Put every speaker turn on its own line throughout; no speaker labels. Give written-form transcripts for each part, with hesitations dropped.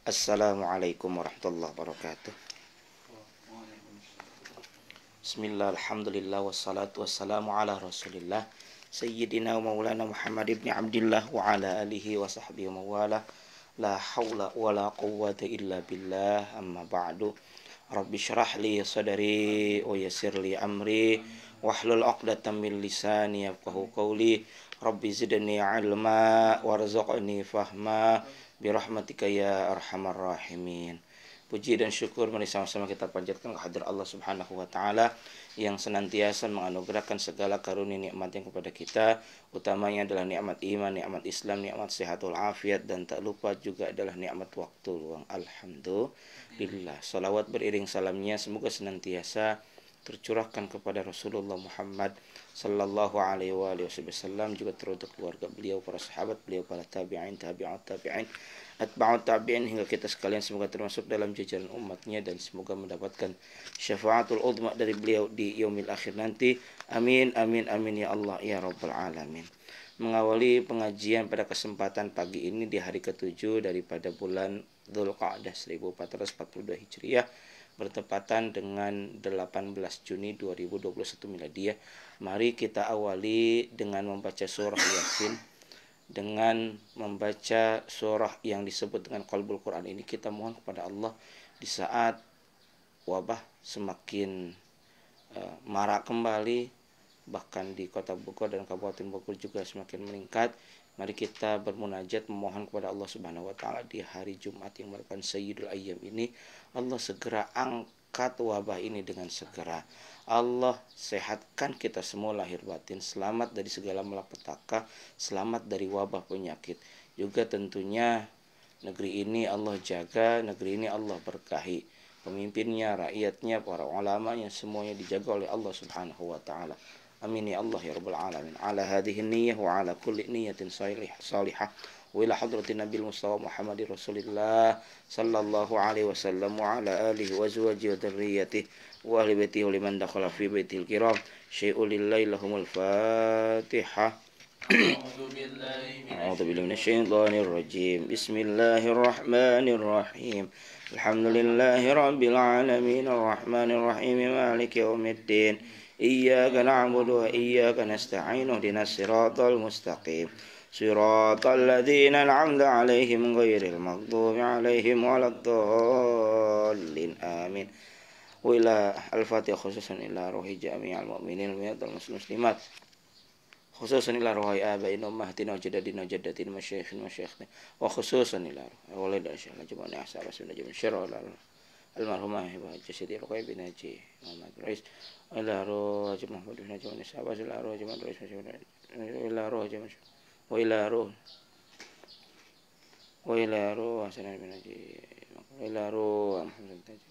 Assalamualaikum warahmatullahi wabarakatuh. Bismillah, alhamdulillah, wassalatu wassalamu ala rasulillah Sayyidina wa maulana Muhammad ibn Abdillah wa ala alihi wa sahbihi wa mawala. La hawla wa la quwwata illa billah, amma ba'du. Rabbi syrah li sadari wa yassir li amri wahlul 'uqdatam min lisani yafqahu qawli. Rabbi zidni ilma warzuqni fahma birahmatika ya arhamar rahimin. Puji dan syukur mari sama-sama kita panjatkan kehadirat Allah Subhanahu wa taala yang senantiasa menganugerahkan segala karunia nikmat yang kepada kita, utamanya adalah nikmat iman, nikmat Islam, nikmat sehatul afiat, dan tak lupa juga adalah nikmat waktu luang. Alhamdulillah. Salawat beriring salamnya semoga senantiasa tercurahkan kepada Rasulullah Muhammad sallallahu alaihi wasallam, juga teruntuk keluarga beliau, para sahabat beliau, para tabi'in, tabi'ut tabi'in, atba'ut tabi'in, hingga kita sekalian semoga termasuk dalam jajaran umatnya dan semoga mendapatkan syafaatul uzma dari beliau di yaumil akhir nanti. Amin amin amin ya Allah ya rabbal alamin. Mengawali pengajian pada kesempatan pagi ini di hari ke-7 daripada bulan Dzulqa'dah 1442 Hijriah, bertepatan dengan 18 Juni 2021 Miladiyah. Mari kita awali dengan membaca surah Yasin. Dengan membaca surah yang disebut dengan Qalbul Quran ini, kita mohon kepada Allah di saat wabah semakin marak kembali, bahkan di kota Bogor dan Kabupaten Bogor juga semakin meningkat. Mari kita bermunajat memohon kepada Allah Subhanahu wa taala di hari Jumat yang merupakan Sayyidul Ayyam ini, Allah segera angkat wabah ini dengan segera. Allah sehatkan kita semua lahir batin, selamat dari segala malapetaka, selamat dari wabah penyakit. Juga tentunya negeri ini Allah jaga, negeri ini Allah berkahi. Pemimpinnya, rakyatnya, para ulamanya, semuanya dijaga oleh Allah Subhanahu wa taala. Amin ya Allah ya rabbal alamin. Ala hadhihi niyyah wa ala kulli niyyatin salihah wa ila hadratin Nabil Mustafa Muhammadir Rasulillah sallallahu alaihi wasallam wa ala alihi wa azwajihi wa dzurriyyatihi wa ahli baitihi wa liman dakhala fi baitil kiram syai'ul lillahi lahumul Fatihah. A'udzu billahi minasyaitonir rajim. Bismillahirrahmanirrahim. Alhamdulillahi rabbil alamin arrahmanir rahim maliki yaumiddin. Iyyaka na'budu wa iyyaka nasta'in ihdinas siratal mustaqim siratal ladzina an'amta 'alaihim ghairil maghdubi 'alaihim waladdallin. Amin. Wa ila al-Fatihah khususan ila ruhi jami'al mu'minin wal muslimat, khususan ila ruhi abaina ummahatina wa jadadina wa jaddatina masyayikhina masyayikhna, wa khususan ila ruhi syaikhna jama'a ashabi sunnah syar'a almarhumah Ibu Jasidi Ruqayyah bin Haji Muhammad Rais, ila ruh Haji Muhammad bin Haji wa sahabat, ila ruh Haji Muhammad Rais, ila ruh Haji wa ila ruh Hasan bin Haji wa ila ruh Muhammad Haji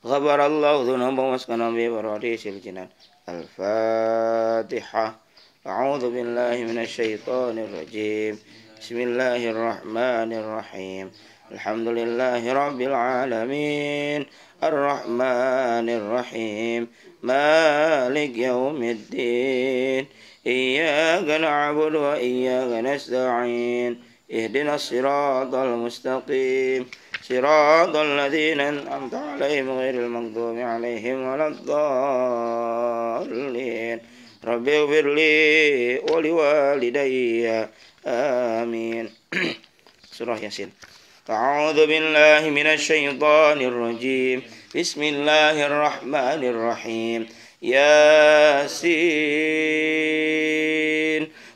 ghafarallahu dhunuba wa askana bi baradisil jinan. Al-Fatihah. A'udzu billahi minasy syaithanir rajim. Bismillahirrahmanirrahim. Alhamdulillahi rabbil alamin arrahmanir rahim malik yaumiddin iyyaka na'budu wa iyyaka nasta'in ihdinas siratal mustaqim siratal ladzina an'amta 'alaihim ghairil maghdubi 'alaihim waladdallin. Rabbi ighfirli wa liwalidayya. Amin. Surah Yasin. A'udzu billahi minasy syaithanir rajim. Bismillahirrahmanirrahim. Yasin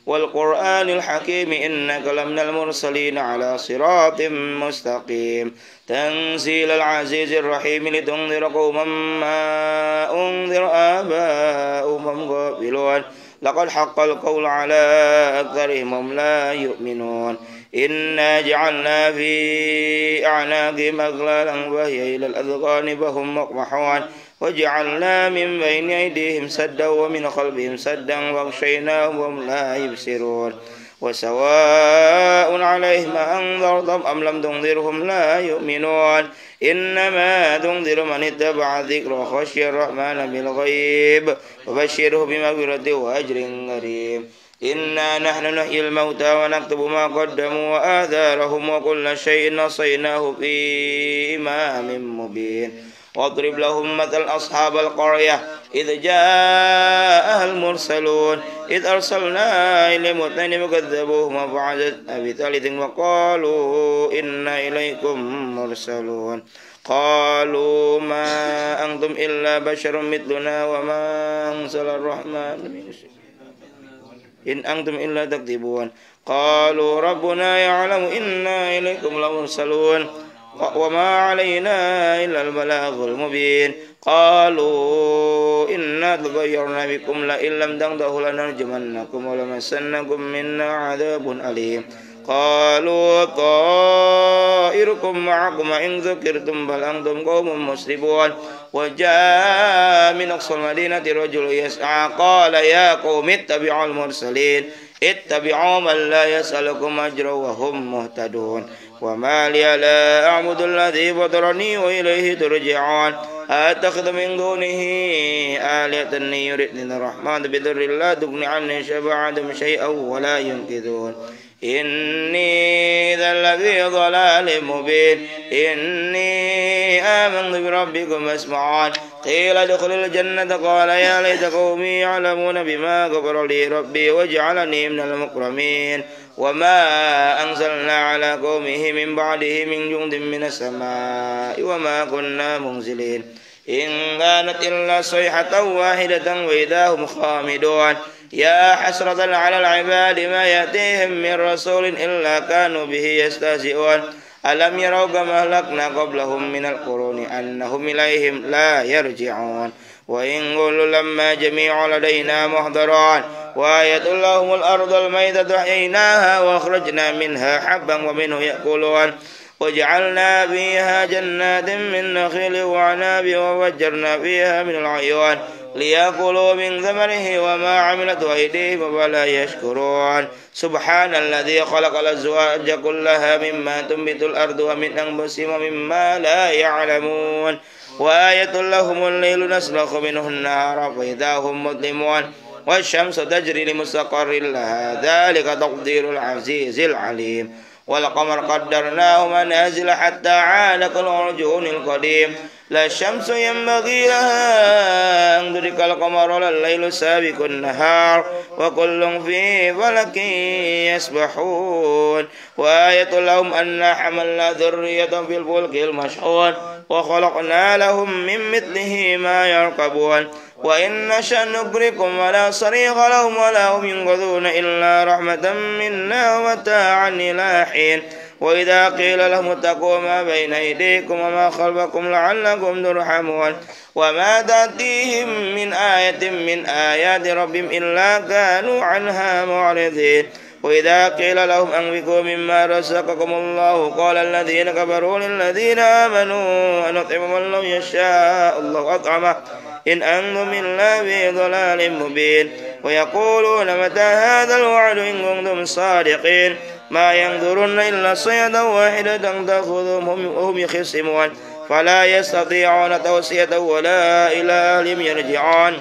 wal Qur'anil hakim innaka laminal mursalin ala siratim mustaqim tanzilal azizir rahim litunzira qauman ma unzira aba'uhum ghafilun laqad haqqal qawlu ala aktsarihim la yu'minun. Inna ja'alna fi a'naqihim aghlalan wa hiya ila al-adghani fahum muqmahun wa ja'alna min bayni aydihim saddan wa min khalfihim saddan wa aghshaynahum wa hum la yubsirun wa sawa'un 'alayhim anzartahum am lam tunzirhum la yu'minun. Innama tunziru man ittaba'a dzikra wa khashiya ar-rahmana bil ghaib wa basyirhu bimaghfiratin wa ajrin karim. إنا نحن نحيي الموتى ونكتب ما قدموا وآثارهم وكل شيء نصيناه في إمام مبين واضرب لهم مثل أصحاب القرية إذ جاءها المرسلون إذ أرسلنا إليهم اثنين فكذبوهما فعززنا بثالث وقالوا إنا إليكم مرسلون قالوا ما أنتم إلا بشر مثلنا وما أنزل الرحمن من شيء إن أنتم إلا تكذبون قالوا ربنا يعلم إنا إليكم لمرسلون وما علينا إلا البلاغ المبين قالوا إنا تطيرنا بكم لئن لم تنتهوا لنرجمنكم ولمسنكم منا عذاب أليم قالوا طائركم معكم إن ذكرتم بل أنتم قوم مسرفون وجاء من أقصى المدينة رجل يسعى قال يا قوم اتبعوا المرسلين اتبعوا من لا يسألكم أجرا وهم مهتدون وما لي لا أعبد الذي فطرني وإليه ترجعون أتخذ من دونه آلهة يردن الرحمن بضر لا تغني عني شفاعتهم شيئا ولا ينقذون إني ذا لفي ضلال مبين إني آمنت بربكم فاسمعون قيل ادخل الجنة قال يا ليت قومي يعلمون بما غفر لي ربي وجعلني من المكرمين وما أنزلنا على قومه من بعده من جند من السماء وما كنا منزلين إن كانت إلا صيحة واحدة وإذا هم خامدون يا حسرة على العباد ما يأتيهم من رسول إلا كانوا به يستهزئون ألم يروا كما أهلكنا قبلهم من القرون أنهم إليهم لا يرجعون وإن كل لما جميع لدينا محضرون وآية لهم الأرض الميتة أحييناها وأخرجنا منها حبا ومنه يأكلون وجعلنا فيها جنات من نخيل وعناب وفجرنا فيها من العيون ليأكلوا من ثمره وما عملت أيديهم ولا يشكرون سبحان الذي خلق الأزواج كلها مما تنبت الأرض ومن أنفسهم ومما لا يعلمون وآية لهم الليل نسلخ منه النهار فإذا هم مظلمون والشمس تجري لمستقر لها ذلك تقدير العزيز العليم والقمر قدرناه منازل حتى عاد كالعرجون القديم لا الشمس ينبغي لها أن تدرك القمر ولا الليل سابق النهار وكل في فلك يسبحون وآية لهم أنا حملنا ذرية في الفلك المشحون وخلقنا لهم من مثله ما يركبون وإن نشأ نغرقهم ولا صريخ لهم ولا هم ينقذون إلا رحمة منا ومتاعا إلى حين وإذا قيل لهم اتقوا ما بين أيديكم وما خلفكم لعلكم ترحمون وما تأتيهم من آية من آيات ربهم إلا كانوا عنها معرضين وإذا قيل لهم أنفقوا مما رزقكم الله قال الذين كفروا للذين آمنوا أنطعم من لو يشاء الله أطعمه إن أنتم إلا في ضلال مبين ويقولون متى هذا الوعد إن كنتم صادقين ما ينظرون إلا صيدا واحدة تأخذهم وهم يخصمون فلا يستطيعون توصية ولا إلى أهلهم يرجعون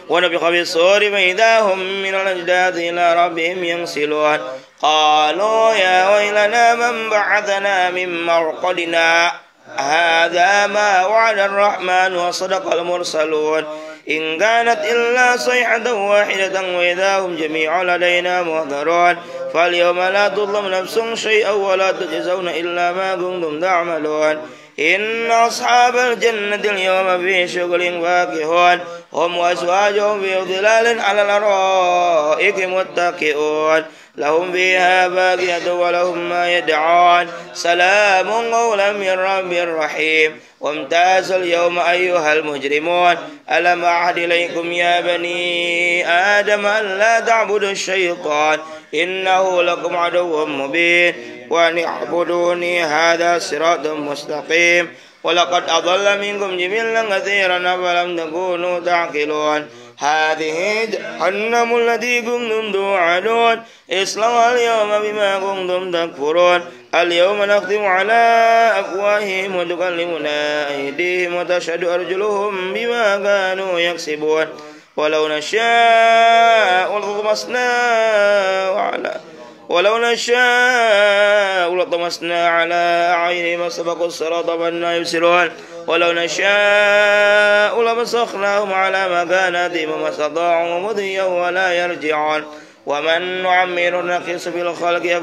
ونفخ في الصور فإذا هم من الأجداث إلى ربهم ينسلون قالوا يا ويلنا من بعثنا من مرقدنا هذا ما وعد الرحمن وصدق المرسلون إن كانت إلا صيحة واحدة وإذا هم جميع لدينا محضرون فاليوم لا تظلم نفس شيئا ولا تجزون إلا ما كنتم تعملون إن أصحاب الجنة اليوم في شغل فاكهون هم وأزواجهم في ظلال على الأرائك متكئون لهم فيها فاكهة ولهم ما يدعون سلام قولا من رب رحيم وامتاز اليوم أيها المجرمون ألم أعهد إليكم يا بني آدم أن لا تعبدوا الشيطان إنه لكم عدو مبين وأن اعبدوني هذا صراط مستقيم ولقد أضل منكم جبلا كثيرا فلم تكونوا تعقلون هذه جهنم التي كنتم توعدون اصلوها اليوم بما كنتم تكفرون اليوم نختم على أفواههم وتكلمنا أيديهم وتشهد أرجلهم بما كانوا يكسبون ولو نشاء لطمسنا على أعينهم فاستبقوا الصراط فأنى يبصرون ولو نشاء لمسخناهم على مكانتهم وما استطاعوا مضيا ولا يرجعون ومن نعمر نقص في الخلق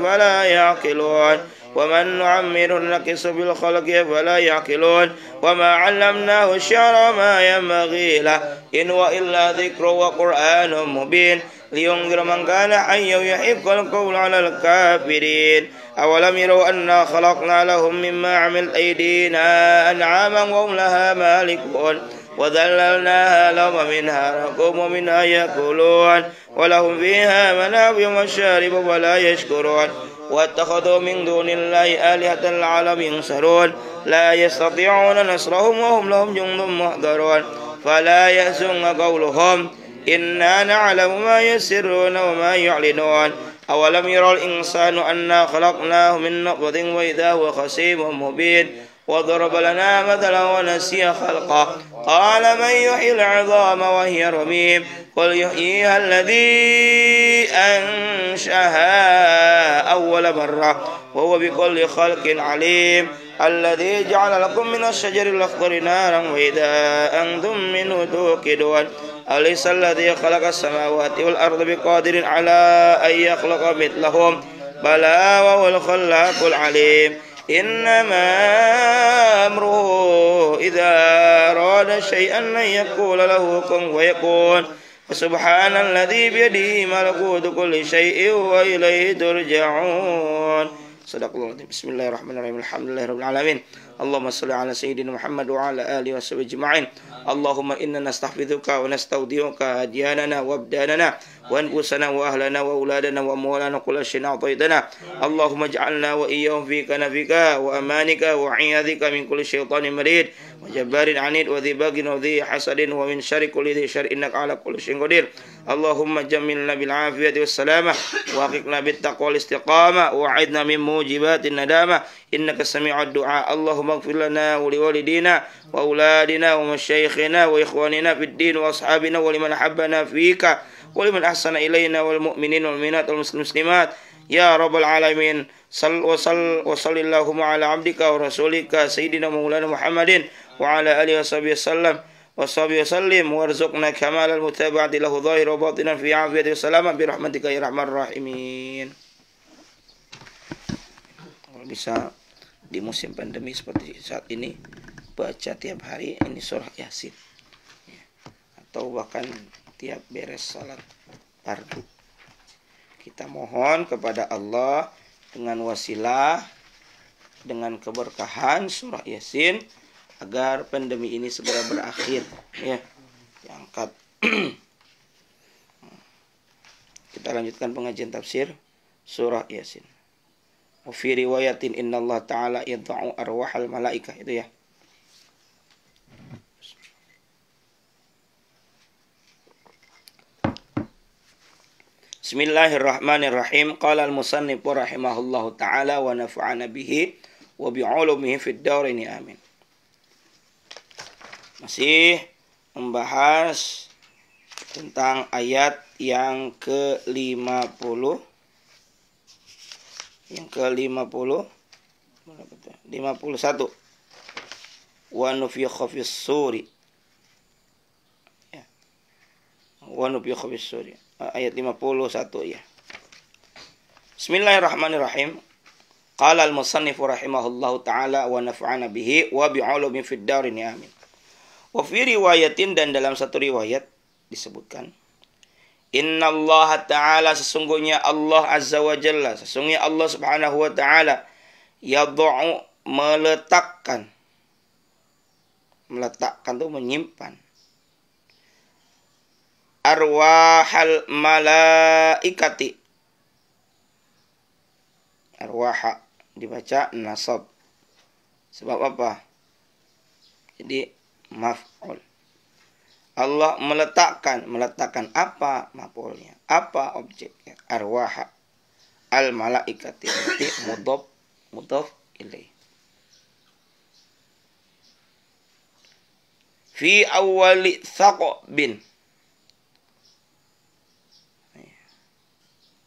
فلا يعقلون وما علمناه الشعر ما ينبغي له إن هو إلا ذكر وقرآن مبين لينذر من كان حيا يحق القول على الكافرين أولم يروا أنا خلقنا لهم مما عملت أيدينا أنعاما وهم لها مالكون وذللناها لهم منها ركوب ومنها يأكلون ولهم فيها منافع ومشارب ولا يشكرون واتخذوا من دون الله آلهة لعلهم ينصرون لا يستطيعون نصرهم وهم لهم جند محضرون فلا يحزنك قولهم إنا نعلم ما يسرون وما يعلنون أولم يرى الإنسان أنا خلقناه من نطفة وإذا هو خصيم مبين وضرب لنا مثلا ونسي خلقه قال من يحيي العظام وهي رميم قل يحييها الذي أنشأها أول مرة وهو بكل خلق عليم الذي جعل لكم من الشجر الأخضر نارا وإذا أنتم منه توقدون أليس الذي خلق السماوات والأرض بقادر على أن يخلق مثلهم بلى وهو الخلاق العليم إنما أمره إذا أراد شيئا أن يقول له كن فيكون فسبحان الذي بيده ملكوت كل شيء وإليه ترجعون صدق الله العظيم. بسم الله الرحمن الرحيم الحمد لله رب العالمين اللهم صل على سيدنا محمد وعلى آله وصحبه أجمعين اللهم إنا نستحفظك ونستودعك أدياننا وأبداننا وأنفسنا وأهلنا وأولادنا وأموالنا كل شيء أعطيتنا اللهم اجعلنا وإياهم في كنفك وأمانك وعياذك من كل شيطان مريد وجبار عنيد وذي باغ وذي حسد ومن شر كل ذي شر إنك على كل شيء قدير اللهم جملنا بالعافية والسلامة وأحقنا بالتقوى والاستقامة وأعذنا من موجبات الندامة إنك سميع الدعاء اللهم اغفر لنا ولوالدينا وأولادنا ومشايخنا وإخواننا في الدين وأصحابنا ولمن أحبنا فيك ولمن أحسن إلينا والمؤمنين والمؤمنات والمسلمات يا رب العالمين وصل اللهم على عبدك ورسولك سيدنا مولانا محمد وعلى آله وصحبه وسلم وارزقنا كمال المتابعة له ظاهر وباطنا في عافية وسلامة برحمتك يا أرحم الراحمين. Bisa di musim pandemi seperti saat ini baca tiap hari ini surah Yasin atau bahkan tiap beres salat fardu kita mohon kepada Allah dengan wasilah dengan keberkahan surah Yasin agar pandemi ini segera berakhir ya diangkat. Kita lanjutkan pengajian tafsir surah Yasin. Wa fi riwayatin innallaha ta'ala yad'u arwahal malaikah itu ya. Bismillahirrahmanirrahim. Qala al-musannif rahimahullahu ta'ala wa nafa'ana bihi wa bi'ulumihi fid dharain amin. Masih membahas tentang ayat yang ke-50 51 wa nufikha fis suri ya wa nufikha fis suri ayat 51 ya. Bismillahirrahmanirrahim. Qala al-musannif rahimahullahu ta'ala wa nafa'ana bihi wa bi'ulumi fid dharain amin. Wa fi riwayatin dan dalam satu riwayat disebutkan innallaha ta'ala sesungguhnya Allah azza wa jalla sesungguhnya Allah subhanahu wa ta'ala yad'u meletakkan itu menyimpan arwahal malaikati arwaha dibaca nasab sebab apa jadi maf'ul. Allah meletakkan apa maf'ulnya, apa objeknya, arwaha al malaikati berarti mudhaf ilaih. Fi awwali thaqbin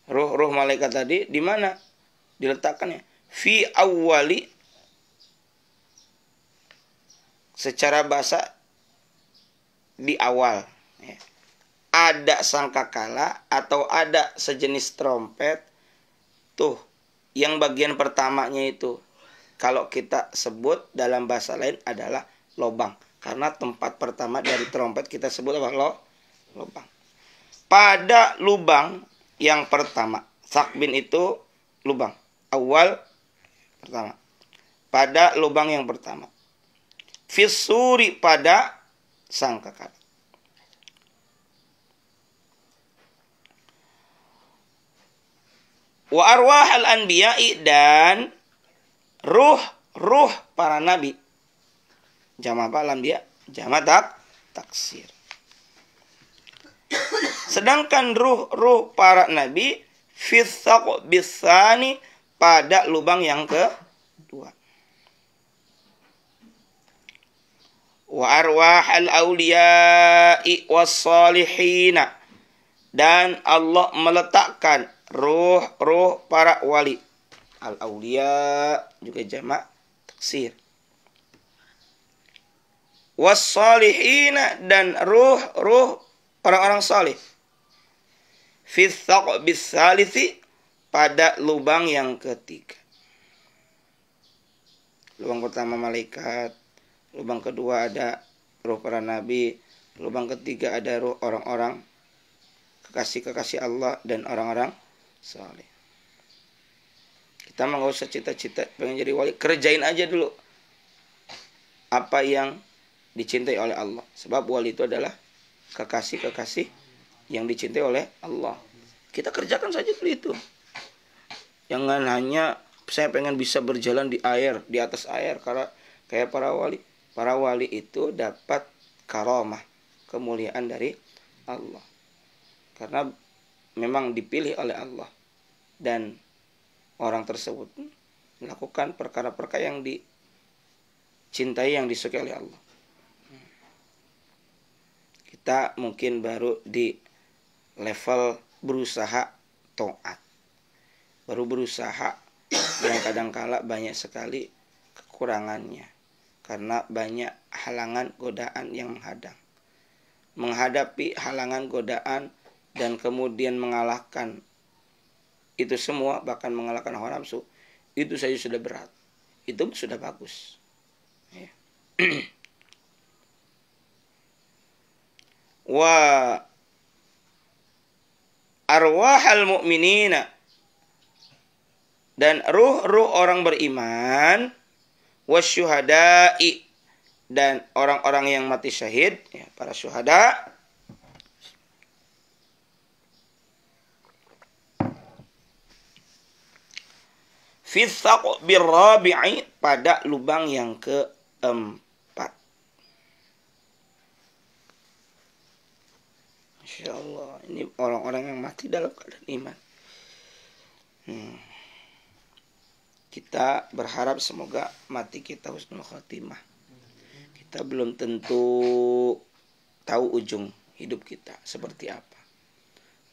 Ruh-ruh malaikat tadi di mana diletakkannya? Fi awwali, secara bahasa di awal. Ya. Ada sangkakala atau ada sejenis trompet tuh yang bagian pertamanya itu kalau kita sebut dalam bahasa lain adalah lobang, karena tempat pertama dari trompet kita sebut apa? Lobang. Pada lubang yang pertama, sakbin itu lubang awal pertama. Pada lubang yang pertama, fisuri, pada sangkakala. Wa arwahal anbiya'i, dan ruh para nabi. Jama' apa? Anbiya, jama' taksir. Sedangkan ruh para nabi fitsaq bisani, pada lubang yang kedua. Wa arwahal awliya'i was-salihina, dan Allah meletakkan ruh para wali. Al-awliya juga jamak taksir. Was-salihina, dan ruh orang-orang salih. Fitsaq bis-salisi, pada lubang yang ketiga. Lubang pertama malaikat, lubang kedua ada ruh para nabi, lubang ketiga ada ruh orang-orang kekasih-kekasih Allah dan orang-orang saleh. Kita mah nggak usah cita-cita pengen jadi wali, kerjain aja dulu apa yang dicintai oleh Allah. Sebab wali itu adalah kekasih-kekasih yang dicintai oleh Allah. Kita kerjakan saja dulu itu. Jangan hanya saya pengen bisa berjalan di air, di atas air, karena kayak para wali. Para wali itu dapat karamah, kemuliaan dari Allah. Karena memang dipilih oleh Allah. Dan orang tersebut melakukan perkara-perkara yang dicintai, yang disukai oleh Allah. Kita mungkin baru di level berusaha taat. Baru berusaha yang kadangkala banyak sekali kekurangannya. Karena banyak halangan godaan yang menghadang. Menghadapi halangan godaan dan kemudian mengalahkan itu semua, bahkan mengalahkan hawa nafsu, itu saja sudah berat. Itu sudah bagus. Ya. Wa arwahal mu'minina, dan ruh orang beriman, wasyuhada'i, dan orang-orang yang mati syahid, ya, para syuhada, fitsaq birrabi'i, pada lubang yang keempat. Masya Allah, ini orang-orang yang mati dalam keadaan iman. Kita berharap semoga mati kita husnul khatimah. Kita belum tentu tahu ujung hidup kita seperti apa.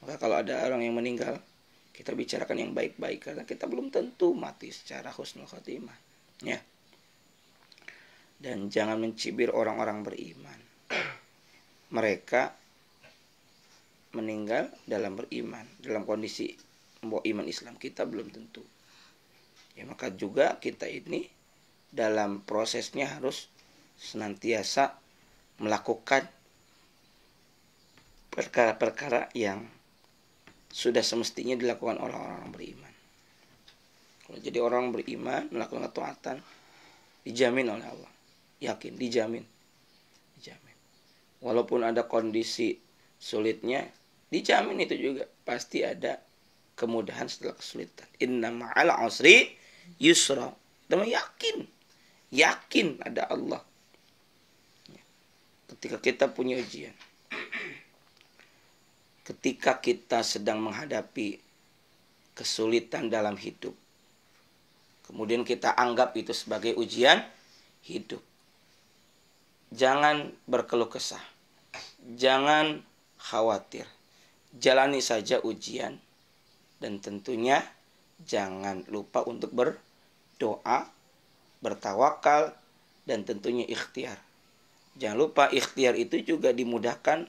Maka kalau ada orang yang meninggal, kita bicarakan yang baik-baik, karena kita belum tentu mati secara husnul khatimah. Ya. Dan jangan mencibir orang-orang beriman. Mereka meninggal dalam beriman, dalam kondisi membawa iman Islam, kita belum tentu. Ya, maka juga kita ini dalam prosesnya harus senantiasa melakukan perkara-perkara yang sudah semestinya dilakukan oleh orang-orang beriman. Kalau jadi orang beriman melakukan ketaatan, dijamin oleh Allah. Yakin, dijamin. Walaupun ada kondisi sulitnya, dijamin itu juga pasti ada kemudahan setelah kesulitan. Inna ma'al usri yusra. Kita yakin ada Allah. Ketika kita punya ujian, ketika kita sedang menghadapi kesulitan dalam hidup, kemudian kita anggap itu sebagai ujian hidup, jangan berkeluh kesah, jangan khawatir, jalani saja ujian Dan tentunya jangan lupa untuk berdoa, bertawakal, dan tentunya ikhtiar. Jangan lupa ikhtiar itu juga dimudahkan,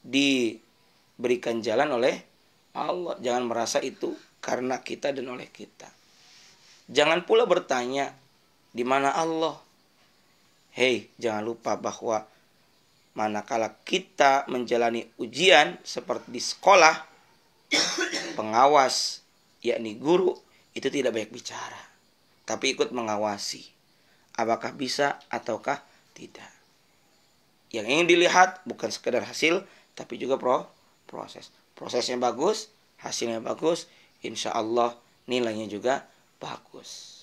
diberikan jalan oleh Allah. Jangan merasa itu karena kita dan oleh kita. Jangan pula bertanya, di mana Allah? Hei, jangan lupa bahwa manakala kita menjalani ujian seperti di sekolah, pengawas, yakni guru, itu tidak banyak bicara, tapi ikut mengawasi. Apakah bisa ataukah tidak. Yang ingin dilihat bukan sekedar hasil, tapi juga proses. Prosesnya bagus, hasilnya bagus, insya Allah nilainya juga bagus.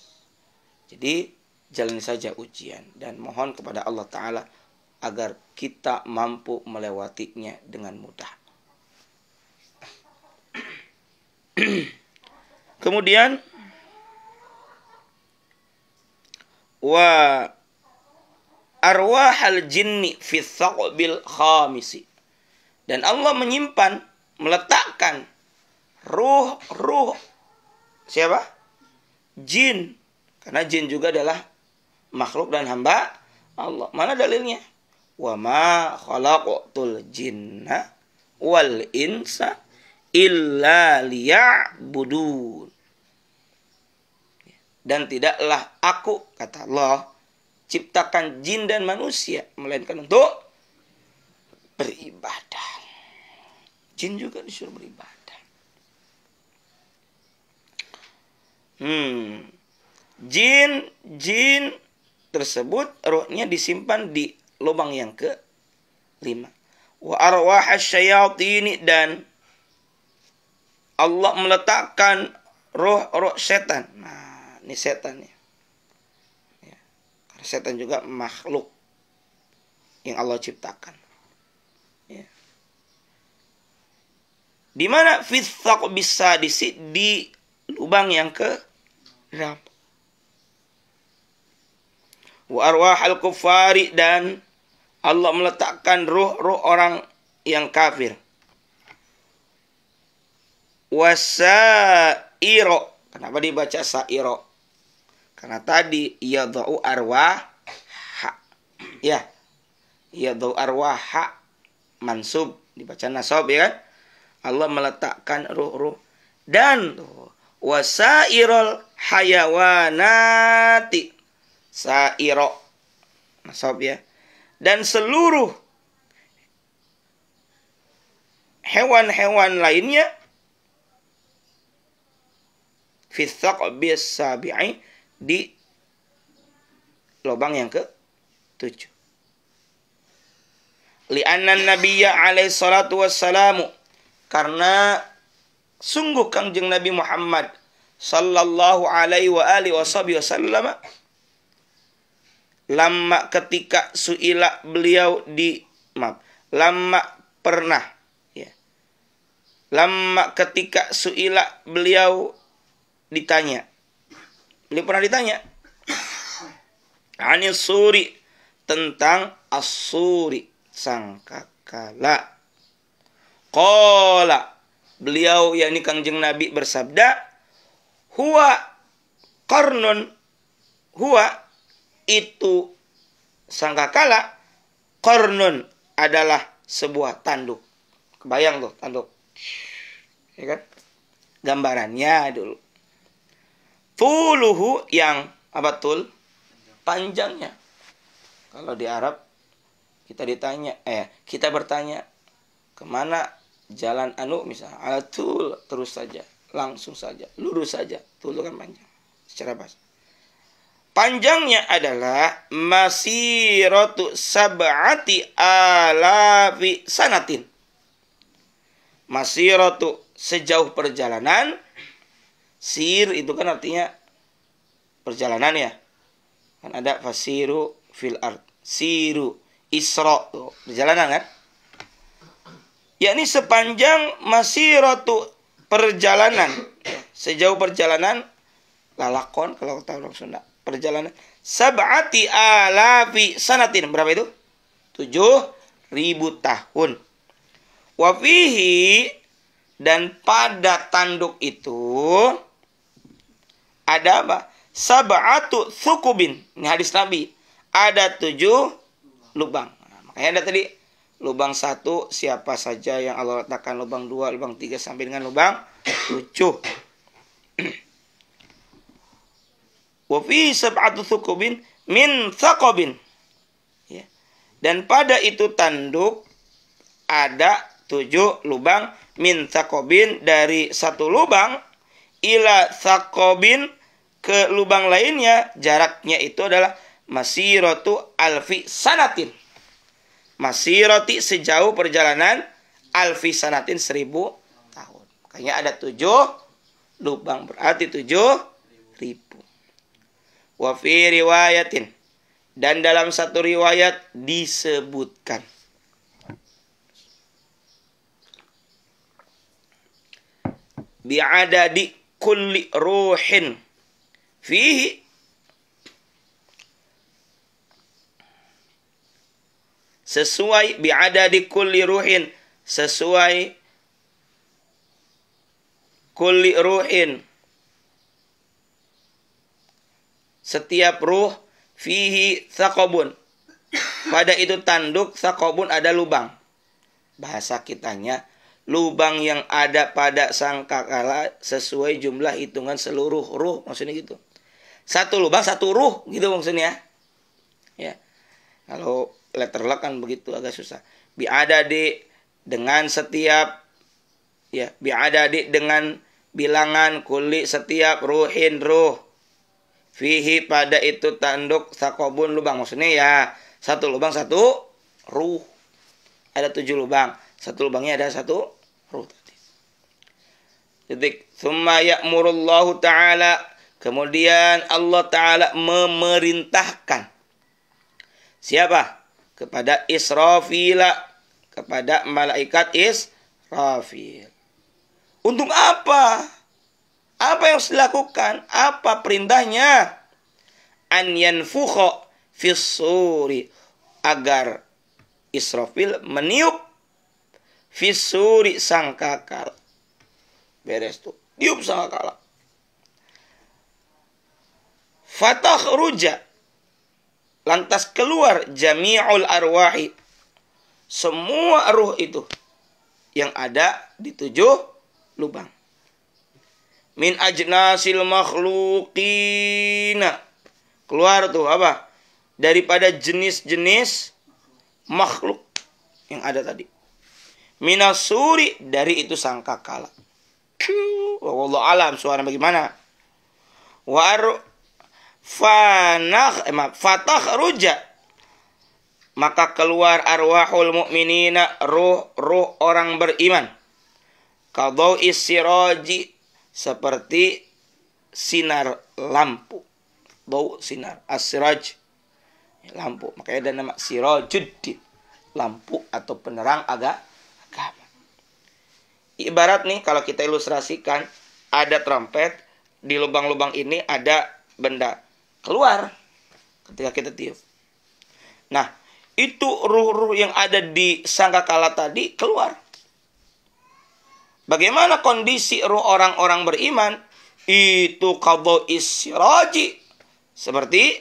Jadi jalani saja ujian dan mohon kepada Allah Ta'ala agar kita mampu melewatinya dengan mudah. Kemudian wa arwahal jinni fi thaqbil khamisi, dan Allah menyimpan, meletakkan ruh siapa? Jin, karena jin juga adalah makhluk dan hamba Allah. Mana dalilnya? Wa ma khalaqtul jinna wal insa illa liya'budun. Dan tidaklah aku, kata Allah, ciptakan jin dan manusia melainkan untuk beribadah. Jin juga disuruh beribadah. Jin tersebut ruhnya disimpan di lubang yang ke-5. Wa arwahasyayatin, dan Allah meletakkan roh setan. Nah, ini setan ya. Karena setan juga makhluk yang Allah ciptakan. Ya. Di mana fitsaq bisa di lubang yang ke-8. Wa arwahal kufari, dan Allah meletakkan ruh orang yang kafir. Wasairo. Kenapa dibaca sairo? Karena tadi yadau arwah ya. Yadau arwah mansub, dibaca nasab ya kan? Allah meletakkan ruh dan wasairul hayawanati. Sairo nasab ya. Dan seluruh hewan-hewan lainnya fitsaq bis sabi'i, di lubang yang ke-7. Li'anna nabiyya alaihi salatu wassalamu, karena sungguh Kangjeng Nabi Muhammad sallallahu alaihi wa alihi wasallam, lama ketika suila beliau lama ketika suila beliau ditanya. Beliau pernah ditanya anis suri, tentang as-suri, sangkakala. Qala, beliau yakni Kangjeng Nabi bersabda, huwa qarnun, huwa itu sangkakala, qarnun adalah sebuah tanduk. Kebayang tuh tanduk, ya kan? Gambarannya dulu. Tuluhu, yang apa tul? Panjangnya. Kalau di Arab kita bertanya kemana jalan misalnya alatul, terus saja, langsung saja, lurus saja. Tul kan panjang secara bahasa. Panjangnya adalah masiratu sab'ati alafi sanatin. Masiratu, sejauh perjalanan. Sir itu kan artinya perjalanan ya. Kan ada fasiru fil ard, siru, isra, perjalanan kan. Yakni sepanjang masiratu, perjalanan, sejauh perjalanan, lalakon kalau kata orang Sunda, perjalanan sab'ati alafi sanatin, berapa itu? 7.000 tahun. Wa fihi, Dan pada tanduk itu ada apa? Sab'atu thukubin. Ini hadis Nabi. Ada 7 lubang. Nah, makanya ada tadi lubang 1 siapa saja yang Allah letakkan, lubang 2, lubang 3 sampai dengan lubang 7. Wa fi sab'atu thukubin min thaqabin. Ya. Dan pada itu tanduk ada 7 lubang min thaqabin, dari 1 lubang ila thaqabin ke lubang lainnya, jaraknya itu adalah masiratu alfi sanatin. Masirati sejauh perjalanan alfi sanatin 1000 tahun. Makanya ada 7 lubang, berarti 7.000. Wa fi riwayatin, dan dalam satu riwayat disebutkan bi'adadi kulli ruhin fihi, sesuai bi'adadi kulli ruhin, sesuai kulli ruhin, setiap ruh, fihi thaqabun, pada itu tanduk, thaqabun ada lubang. Bahasa kitanya, lubang yang ada pada sangkakala sesuai jumlah hitungan seluruh ruh, maksudnya gitu. 1 lubang 1 ruh gitu maksudnya. Ya. Kalau letter lock kan begitu, agak susah. Bi'adadi dengan setiap, ya, bi'adadi dengan bilangan, kulli setiap, ruhin ruh, fihi pada itu tanduk, thaqabun lubang, maksudnya ya 1 lubang 1 ruh. Ada 7 lubang, 1 lubangnya ada 1 ruh tadi. Titik. Tsumma ya'murullahu ta'ala, kemudian Allah Ta'ala memerintahkan siapa? Kepada Israfila, kepada malaikat Israfil. Untuk apa? Apa yang harus dilakukan? Apa perintahnya? An yanfukha fis suri, agar Israfil meniup fis suri sangkakala. Beres tuh. Tiup sangkakala. Fatakhruja, lantas keluar jami'ul arwahi, semua ruh itu yang ada di 7 lubang. Min ajnasil makhluqina, keluar tuh apa? Daripada jenis-jenis makhluk yang ada tadi. Minasuri, dari itu sangkakala. Wallahu alam suara bagaimana? Fatakhruja, maka keluar arwahul mu'minina, ruh-ruh orang beriman. Qadau siraji, seperti sinar lampu. Bau sinar, as-siraj, lampu. Makanya ada nama sirajuddin, lampu atau penerang agama. Ibarat nih kalau kita ilustrasikan, ada trompet, di lubang-lubang ini ada benda keluar ketika kita tiup. Nah, itu ruh-ruh yang ada di sangkakala tadi keluar. Bagaimana kondisi ruh orang-orang beriman? Itu qadau siraji, seperti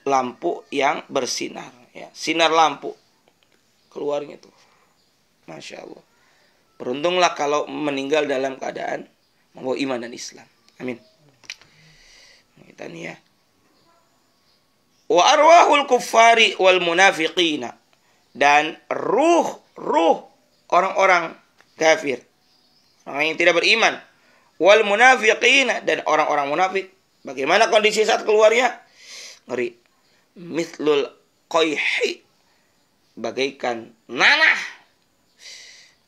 lampu yang bersinar, ya, sinar lampu keluarnya tuh. Masya Allah. Beruntunglah kalau meninggal dalam keadaan membawa iman dan Islam. Amin. Kita nih ya. Wa arwahul kuffari wal munafiqina, dan ruh orang-orang kafir, orang yang tidak beriman, wal munafiqina, dan orang-orang munafik. Bagaimana kondisi saat keluarnya? Ngeri. Mithlul qayhi, bagaikan nanah.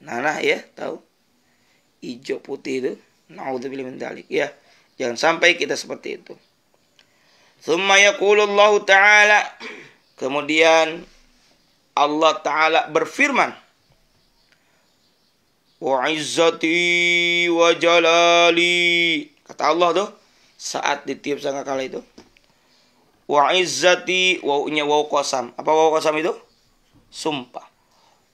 Nanah ya, tahu? Hijau putih itu. Naudzubillah min dzalik. Ya, jangan sampai kita seperti itu. Tsumma yaqulullahu ta'ala, kemudian Allah Ta'ala berfirman, wa izzati wa jalali, kata Allah tuh saat ditiup sangkakala itu, wa izzati, wawunya waw qasam. Apa waw qasam itu? Sumpah.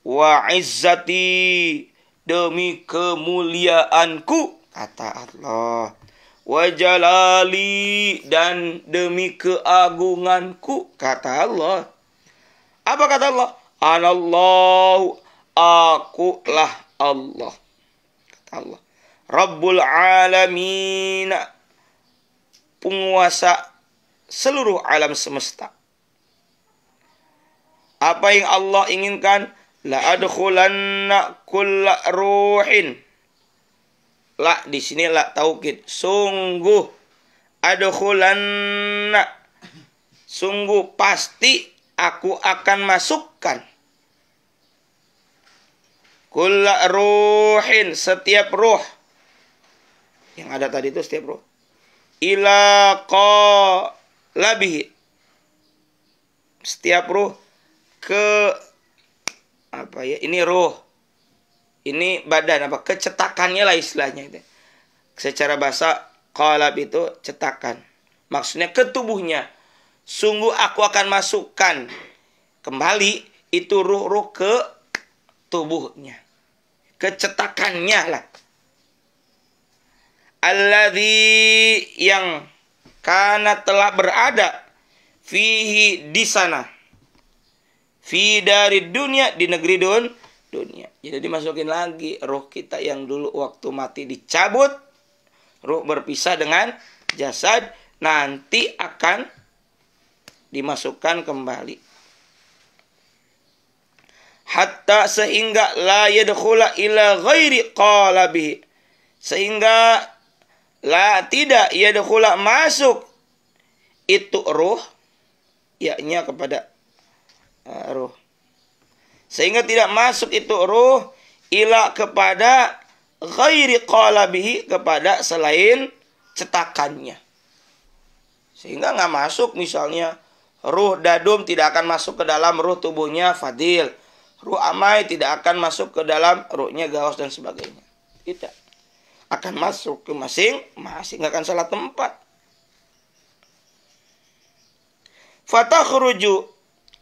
Wa izzati, demi kemuliaanku, kata Allah. Wa jalali, dan demi keagunganku, kata Allah. Apa kata Allah? Anallahu, akulah Allah, kata Allah. Rabbul alamin, penguasa seluruh alam semesta. Apa yang Allah inginkan? La adkhulanna kulla ruhin. La di sini la taukid. Sungguh adkhulanna, sungguh pasti aku akan masukkan. Kulla ruhin, setiap ruh. Yang ada tadi itu setiap ruh. Ila qalabihi, setiap ruh ke apa ya, ini ruh, ini badan, apa kecetakannya lah istilahnya itu. Secara bahasa qalab itu cetakan, maksudnya ke tubuhnya. Sungguh aku akan masukkan kembali itu ruh-ruh ke tubuhnya, kecetakannya lah. Alladzi, yang karena telah berada, fihi, di sana, fi dari dunia, di negeri dunia. Jadi dimasukin lagi roh kita yang dulu waktu mati dicabut, roh berpisah dengan jasad, nanti akan dimasukkan kembali. Hatta, sehingga la yadkhula ila ghairi qalabihi, sehingga la tidak yadkhula masuk itu ruh, yaknya kepada ruh, sehingga tidak masuk itu ruh ila kepada ghairi qalabihi, kepada selain cetakannya. Sehingga nggak masuk, misalnya ruh dadum tidak akan masuk ke dalam ruh tubuhnya Fadil, ruh Amai tidak akan masuk ke dalam ruhnya Gaus dan sebagainya. Tidak akan masuk ke masing-masing, nggak akan salah tempat. Fatakhruju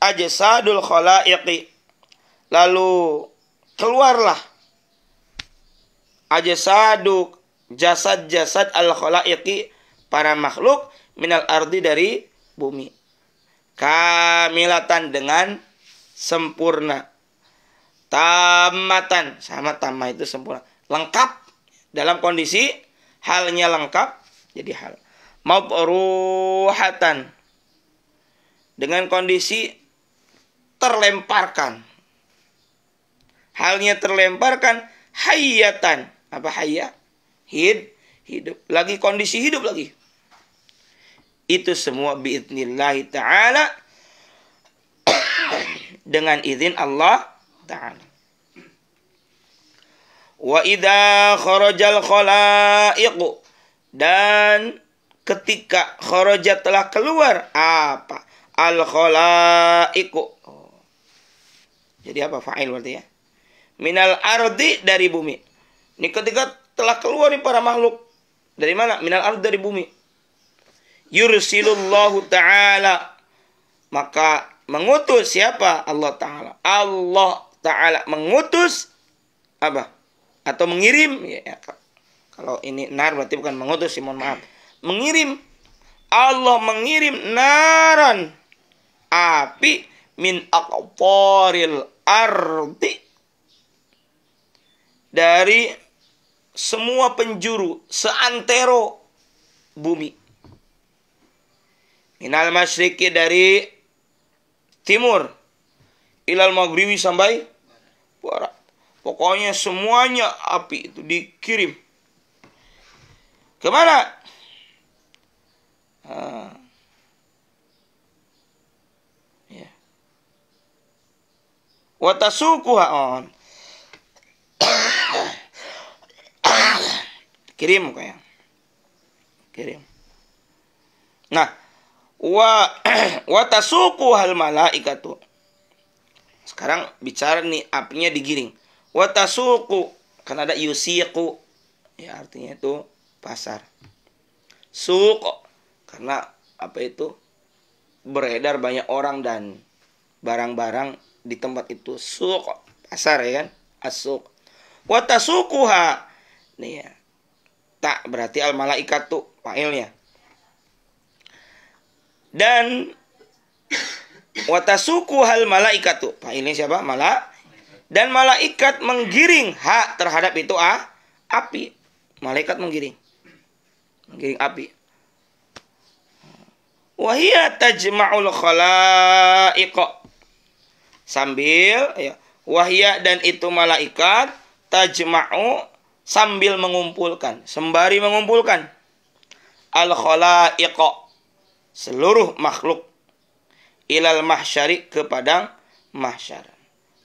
ajsadul khalaiqi, lalu keluarlah ajsadu, jasad-jasad al khalaiqi, para makhluk, minal ardi, dari bumi, kamilatan, dengan sempurna, tamatan, sama tamah itu sempurna, lengkap, dalam kondisi halnya lengkap, jadi hal, mabruhatan, dengan kondisi terlemparkan, halnya terlemparkan, hayatan, apa hayya, hidup, lagi kondisi hidup lagi. Itu semua biidnillahi ta'ala, dengan izin Allah ta'ala. Wa idza kharajal khalaiqu, dan ketika kharaja, telah keluar, apa? Al khalaiqu. Jadi apa? Fa'il berarti ya. Minal ardi, dari bumi. Ini ketika telah keluar nih para makhluk. Dari mana? Minal ardi, dari bumi. Yursilullahu ta'ala, maka mengutus siapa? Allah ta'ala. Allah ta'ala mengutus apa? Atau mengirim ya, kalau ini nar berarti bukan mengutus, mohon maaf. Mengirim. Allah mengirim naran, api, min aqtaril ardi, dari semua penjuru seantero bumi. Minal masyriqi, dari timur, ilal maghribi, sampai barat. Pokoknya semuanya api itu dikirim. Kemana? Ya. Watasukuha on. Kirim kayak. Kirim. Nah, watasukuhal malaikatu. Sekarang bicara nih, apinya digiring. Watasuku, kan ada yusiku, ya artinya itu pasar. Suq, karena apa itu, beredar banyak orang dan barang-barang di tempat itu. Suq, pasar ya kan, as-suq. Wa tasukuha. Nih ya. Tak berarti al malaikatu fa'ilnya. Dan wa tasukuhal malaikatu. Fa'ilnya siapa? Dan malaikat menggiring terhadap itu api. Malaikat menggiring api. Wahia tajma'ul khalaiq. Sambil ya, wahia dan itu malaikat tajma'u sambil mengumpulkan, sembari mengumpulkan al khalaiq seluruh makhluk ilal mahsyari ke padang mahsyar.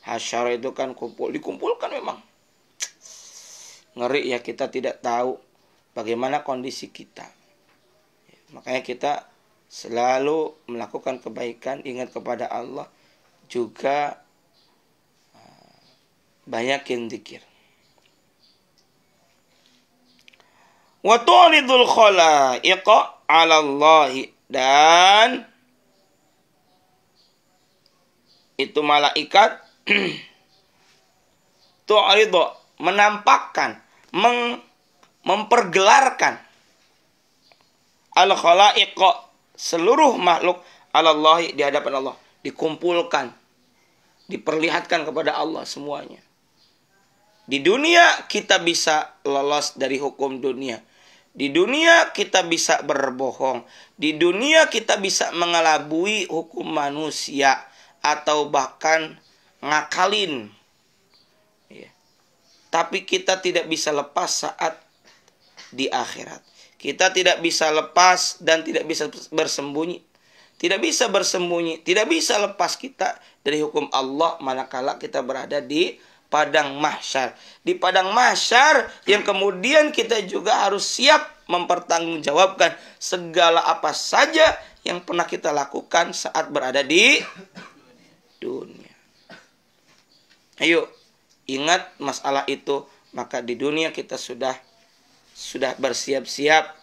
Hasyar itu kan dikumpulkan memang. Ngeri ya, kita tidak tahu bagaimana kondisi kita. Makanya kita selalu melakukan kebaikan, ingat kepada Allah, juga banyakin zikir. Wa tu'ridul khalaiq 'ala Allah, dan itu malaikat tu'ridu menampakkan, mempergelarkan al khalaiq seluruh makhluk Allah di hadapan Allah, dikumpulkan, diperlihatkan kepada Allah semuanya. Di dunia kita bisa lolos dari hukum dunia. Di dunia kita bisa berbohong. Di dunia kita bisa mengelabui hukum manusia atau bahkan ngakalin. Ya. Tapi kita tidak bisa lepas saat di akhirat. Kita tidak bisa lepas dan tidak bisa bersembunyi. Tidak bisa bersembunyi, tidak bisa lepas kita dari hukum Allah manakala kita berada di padang mahsyar. Di padang mahsyar yang kemudian kita juga harus siap mempertanggungjawabkan segala apa saja yang pernah kita lakukan saat berada di dunia. Ayo, ingat masalah itu, maka di dunia kita sudah bersiap-siap.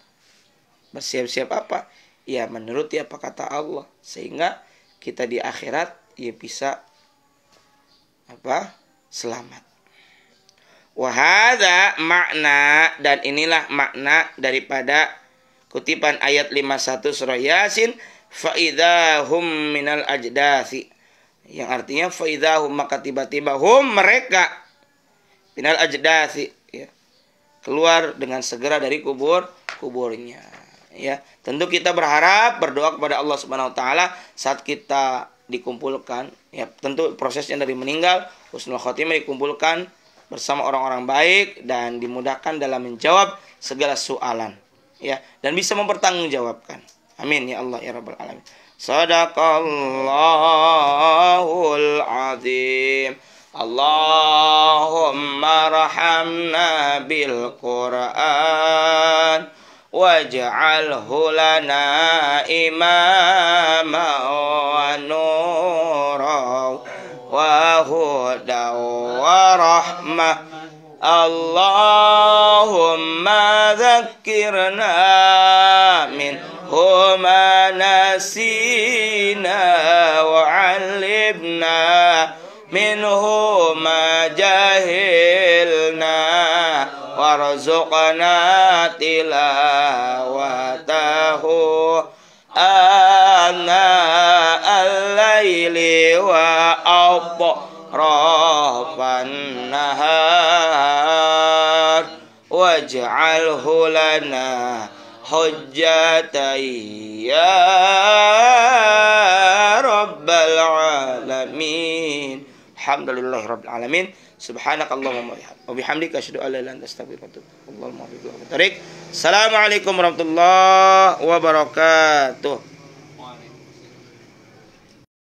Bersiap-siap apa? Ya menuruti apa kata Allah, sehingga kita di akhirat ya bisa selamat. Wahada makna, dan inilah makna daripada kutipan ayat 51 surah Yasin, faidahum minal ajdathi, yang artinya faidahum, maka tiba-tiba mereka minal ajdathi, ya, keluar dengan segera dari kuburnya. Ya, tentu kita berharap, berdoa kepada Allah Subhanahu wa taala saat kita dikumpulkan, ya tentu prosesnya dari meninggal, husnul khotimah, dikumpulkan bersama orang-orang baik dan dimudahkan dalam menjawab segala soalan, ya, dan bisa mempertanggungjawabkan. Amin ya Allah ya rabbal alamin. Shadaqallahul azim. Allahumma rahamna bil Qur'an waj'alhu lana imama wa nura wa huda wa rahmah. Allahumma dzakkirna minhu ma nasina wa 'allimna minhu ma jahilna warzuqna tilawatahu ana al-laili wa atrafan nahar waj'alhu lana hujjatan ya rabbal alamin. Alhamdulillahirabbil alamin. Subhanakallahumma wa bihamdika asyhadu an la ilaha illa anta astaghfiruka wa atubu ilaik. Assalamualaikum warahmatullahi wabarakatuh.